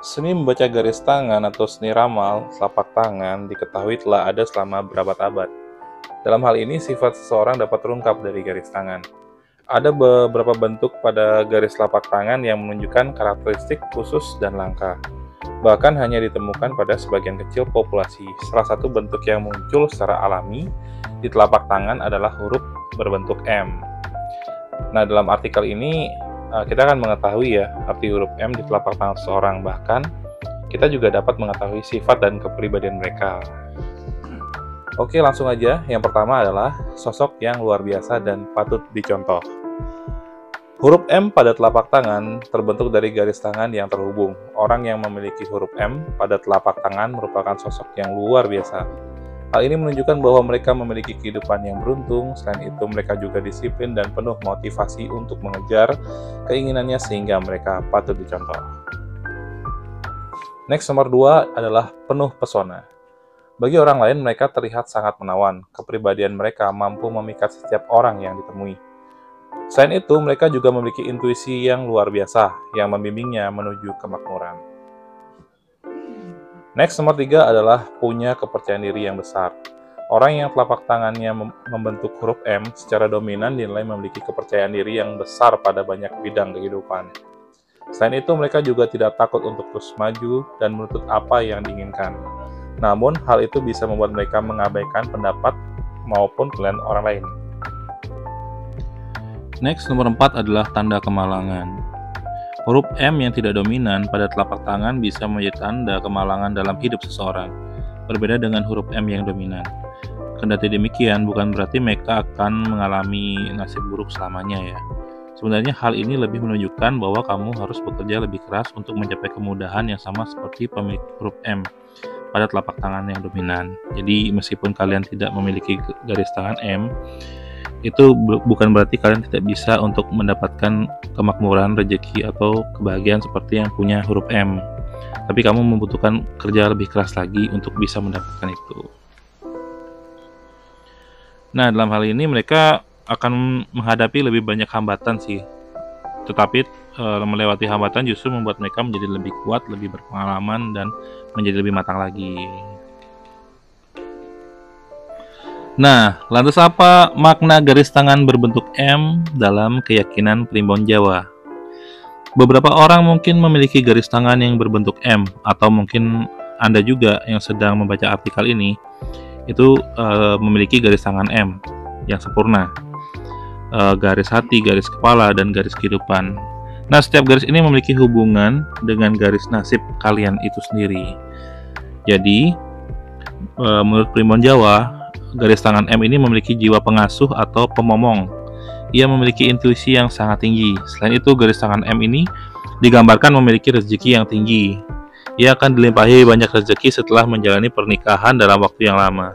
Seni membaca garis tangan atau seni ramal telapak tangan diketahui telah ada selama berabad-abad. Dalam hal ini, sifat seseorang dapat terungkap dari garis tangan. Ada beberapa bentuk pada garis telapak tangan yang menunjukkan karakteristik khusus dan langka. Bahkan hanya ditemukan pada sebagian kecil populasi. Salah satu bentuk yang muncul secara alami di telapak tangan adalah huruf berbentuk M. Nah, dalam artikel ini kita akan mengetahui ya arti huruf M di telapak tangan seseorang. Bahkan kita juga dapat mengetahui sifat dan kepribadian mereka. Oke, langsung aja. Yang pertama adalah sosok yang luar biasa dan patut dicontoh. Huruf M pada telapak tangan terbentuk dari garis tangan yang terhubung. Orang yang memiliki huruf M pada telapak tangan merupakan sosok yang luar biasa. Hal ini menunjukkan bahwa mereka memiliki kehidupan yang beruntung. Selain itu, mereka juga disiplin dan penuh motivasi untuk mengejar keinginannya sehingga mereka patut dicontoh. Next, nomor 2 adalah penuh pesona. Bagi orang lain, mereka terlihat sangat menawan. Kepribadian mereka mampu memikat setiap orang yang ditemui. Selain itu, mereka juga memiliki intuisi yang luar biasa yang membimbingnya menuju kemakmuran. Next, nomor 3 adalah punya kepercayaan diri yang besar. Orang yang telapak tangannya membentuk huruf M secara dominan dinilai memiliki kepercayaan diri yang besar pada banyak bidang kehidupan. Selain itu, mereka juga tidak takut untuk terus maju dan menuntut apa yang diinginkan. Namun, hal itu bisa membuat mereka mengabaikan pendapat maupun pilihan orang lain. Next, nomor 4 adalah tanda kemalangan. Huruf M yang tidak dominan pada telapak tangan bisa menjadi tanda kemalangan dalam hidup seseorang, berbeda dengan huruf M yang dominan. Kendati demikian, bukan berarti mereka akan mengalami nasib buruk selamanya ya. Sebenarnya hal ini lebih menunjukkan bahwa kamu harus bekerja lebih keras untuk mencapai kemudahan yang sama seperti pemilik huruf M pada telapak tangan yang dominan. Jadi meskipun kalian tidak memiliki garis tangan M, itu bukan berarti kalian tidak bisa untuk mendapatkan kemakmuran, rezeki, atau kebahagiaan seperti yang punya huruf M. Tapi kamu membutuhkan kerja lebih keras lagi untuk bisa mendapatkan itu. Nah, dalam hal ini mereka akan menghadapi lebih banyak hambatan sih. Tetapi melewati hambatan justru membuat mereka menjadi lebih kuat, lebih berpengalaman, dan menjadi lebih matang lagi. Nah, lantas apa makna garis tangan berbentuk M dalam keyakinan Primbon Jawa? Beberapa orang mungkin memiliki garis tangan yang berbentuk M, atau mungkin Anda juga yang sedang membaca artikel ini, itu memiliki garis tangan M yang sempurna. Garis hati, garis kepala, dan garis kehidupan. Nah, setiap garis ini memiliki hubungan dengan garis nasib kalian itu sendiri. Jadi, menurut Primbon Jawa, garis tangan M ini memiliki jiwa pengasuh atau pemomong. Ia memiliki intuisi yang sangat tinggi. Selain itu, garis tangan M ini digambarkan memiliki rezeki yang tinggi. Ia akan dilimpahi banyak rezeki setelah menjalani pernikahan dalam waktu yang lama.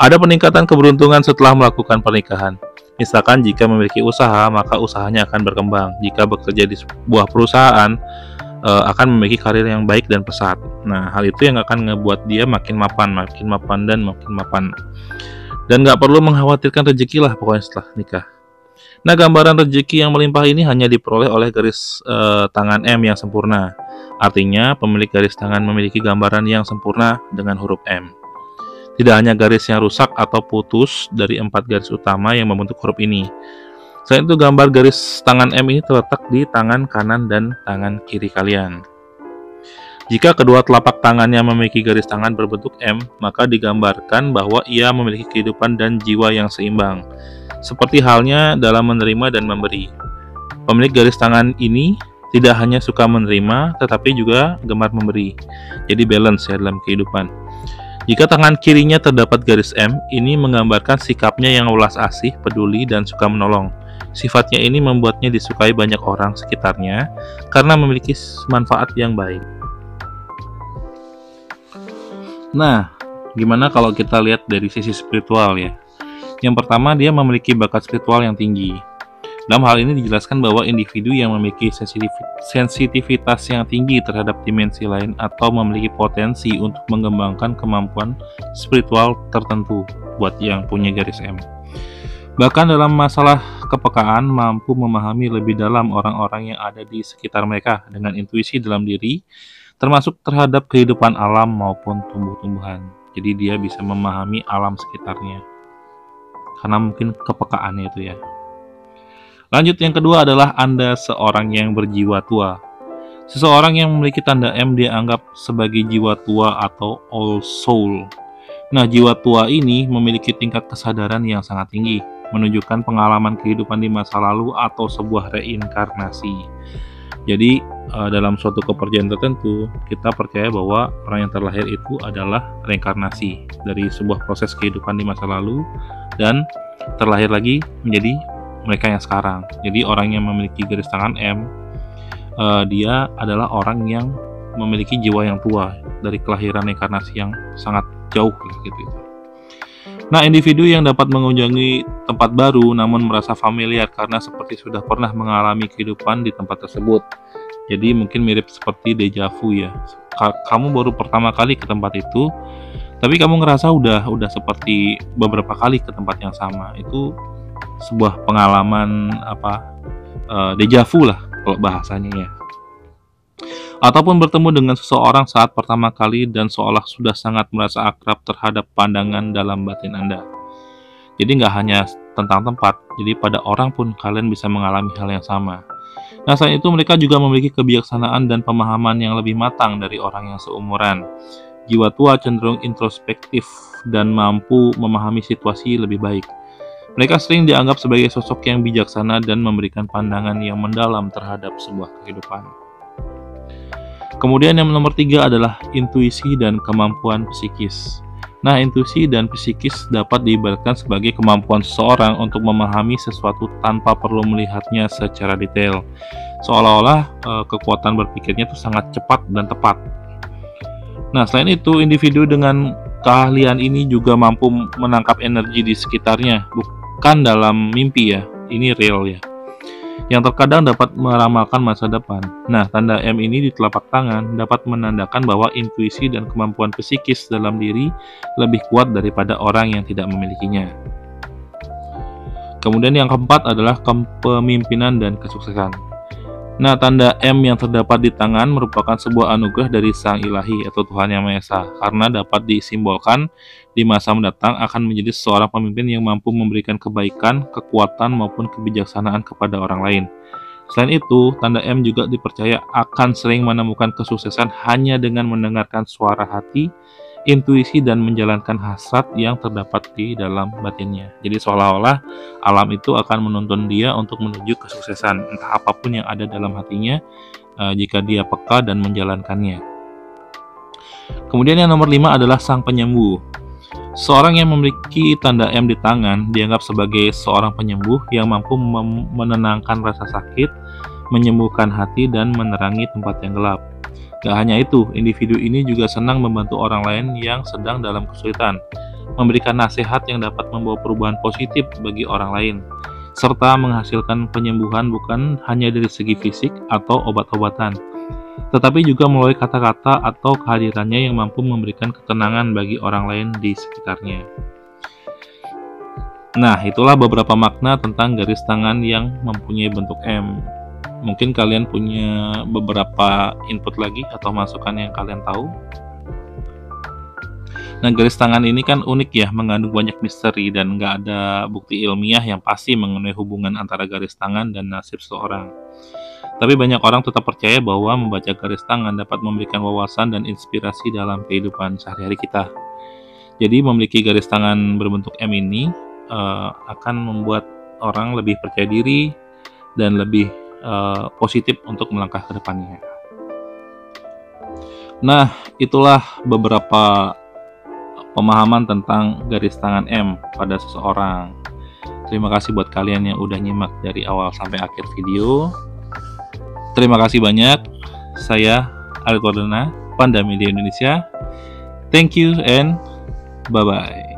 Ada peningkatan keberuntungan setelah melakukan pernikahan. Misalkan jika memiliki usaha, maka usahanya akan berkembang. Jika bekerja di sebuah perusahaan, akan memiliki karir yang baik dan pesat. Nah, hal itu yang akan ngebuat dia makin mapan, dan makin mapan. Dan nggak perlu mengkhawatirkan rezeki lah pokoknya setelah nikah. Nah, gambaran rezeki yang melimpah ini hanya diperoleh oleh garis tangan M yang sempurna. Artinya, pemilik garis tangan memiliki gambaran yang sempurna dengan huruf M. Tidak hanya garis yang rusak atau putus dari 4 garis utama yang membentuk huruf ini. Selain itu, gambar garis tangan M ini terletak di tangan kanan dan tangan kiri kalian. Jika kedua telapak tangannya memiliki garis tangan berbentuk M, maka digambarkan bahwa ia memiliki kehidupan dan jiwa yang seimbang, seperti halnya dalam menerima dan memberi. Pemilik garis tangan ini tidak hanya suka menerima, tetapi juga gemar memberi. Jadi balance ya dalam kehidupan. Jika tangan kirinya terdapat garis M, ini menggambarkan sikapnya yang welas asih, peduli, dan suka menolong. Sifatnya ini membuatnya disukai banyak orang sekitarnya karena memiliki manfaat yang baik. Nah, gimana kalau kita lihat dari sisi spiritual ya? Yang pertama, dia memiliki bakat spiritual yang tinggi. Dalam hal ini dijelaskan bahwa individu yang memiliki sensitivitas yang tinggi terhadap dimensi lain atau memiliki potensi untuk mengembangkan kemampuan spiritual tertentu buat yang punya garis M. Bahkan dalam masalah kepekaan, mampu memahami lebih dalam orang-orang yang ada di sekitar mereka dengan intuisi dalam diri, termasuk terhadap kehidupan alam maupun tumbuh-tumbuhan. Jadi dia bisa memahami alam sekitarnya, karena mungkin kepekaannya itu ya. Lanjut, yang kedua adalah Anda seorang yang berjiwa tua. Seseorang yang memiliki tanda M dianggap sebagai jiwa tua atau old soul. Nah, jiwa tua ini memiliki tingkat kesadaran yang sangat tinggi, menunjukkan pengalaman kehidupan di masa lalu atau sebuah reinkarnasi. Jadi, dalam suatu kepercayaan tertentu, kita percaya bahwa orang yang terlahir itu adalah reinkarnasi dari sebuah proses kehidupan di masa lalu dan terlahir lagi menjadi mereka yang sekarang. Jadi, orang yang memiliki garis tangan M, dia adalah orang yang memiliki jiwa yang tua dari kelahiran reinkarnasi yang sangat jauh gitu. Nah, individu yang dapat mengunjungi tempat baru namun merasa familiar karena seperti sudah pernah mengalami kehidupan di tempat tersebut. Jadi mungkin mirip seperti deja vu ya. Kamu baru pertama kali ke tempat itu, tapi kamu ngerasa udah seperti beberapa kali ke tempat yang sama. Itu sebuah pengalaman deja vu lah kalau bahasanya ya. Ataupun bertemu dengan seseorang saat pertama kali dan seolah sudah sangat merasa akrab terhadap pandangan dalam batin Anda. Jadi nggak hanya tentang tempat, jadi pada orang pun kalian bisa mengalami hal yang sama. Nah, selain itu mereka juga memiliki kebijaksanaan dan pemahaman yang lebih matang dari orang yang seumuran. Jiwa tua cenderung introspektif dan mampu memahami situasi lebih baik. Mereka sering dianggap sebagai sosok yang bijaksana dan memberikan pandangan yang mendalam terhadap sebuah kehidupan. Kemudian yang nomor 3 adalah intuisi dan kemampuan psikis. Nah, intuisi dan psikis dapat diibaratkan sebagai kemampuan seseorang untuk memahami sesuatu tanpa perlu melihatnya secara detail. Seolah-olah kekuatan berpikirnya itu sangat cepat dan tepat. Nah, selain itu, individu dengan keahlian ini juga mampu menangkap energi di sekitarnya, bukan dalam mimpi ya, ini real ya, yang terkadang dapat meramalkan masa depan. Nah, tanda M ini di telapak tangan dapat menandakan bahwa intuisi dan kemampuan psikis dalam diri lebih kuat daripada orang yang tidak memilikinya. Kemudian yang keempat adalah kepemimpinan dan kesuksesan. Nah, tanda M yang terdapat di tangan merupakan sebuah anugerah dari Sang Ilahi atau Tuhan Yang Maha Esa, karena dapat disimbolkan di masa mendatang akan menjadi seorang pemimpin yang mampu memberikan kebaikan, kekuatan, maupun kebijaksanaan kepada orang lain. Selain itu, tanda M juga dipercaya akan sering menemukan kesuksesan hanya dengan mendengarkan suara hati, intuisi, dan menjalankan hasrat yang terdapat di dalam batinnya. Jadi seolah-olah alam itu akan menuntun dia untuk menuju kesuksesan, entah apapun yang ada dalam hatinya, jika dia peka dan menjalankannya. Kemudian yang nomor 5 adalah sang penyembuh. Seorang yang memiliki tanda M di tangan dianggap sebagai seorang penyembuh yang mampu menenangkan rasa sakit, menyembuhkan hati, dan menerangi tempat yang gelap. Gak hanya itu, individu ini juga senang membantu orang lain yang sedang dalam kesulitan, memberikan nasihat yang dapat membawa perubahan positif bagi orang lain, serta menghasilkan penyembuhan bukan hanya dari segi fisik atau obat-obatan, tetapi juga melalui kata-kata atau kehadirannya yang mampu memberikan ketenangan bagi orang lain di sekitarnya. Nah, itulah beberapa makna tentang garis tangan yang mempunyai bentuk M. Mungkin kalian punya beberapa input lagi atau masukan yang kalian tahu. Nah, garis tangan ini kan unik ya, mengandung banyak misteri dan nggak ada bukti ilmiah yang pasti mengenai hubungan antara garis tangan dan nasib seseorang. Tapi banyak orang tetap percaya bahwa membaca garis tangan dapat memberikan wawasan dan inspirasi dalam kehidupan sehari-hari kita. Jadi memiliki garis tangan berbentuk M ini akan membuat orang lebih percaya diri dan lebih positif untuk melangkah ke depannya. Nah, itulah beberapa pemahaman tentang garis tangan M pada seseorang. Terima kasih buat kalian yang udah nyimak dari awal sampai akhir video. Terima kasih banyak. Saya Alit Wardana, Panda Media Indonesia. Thank you and bye-bye.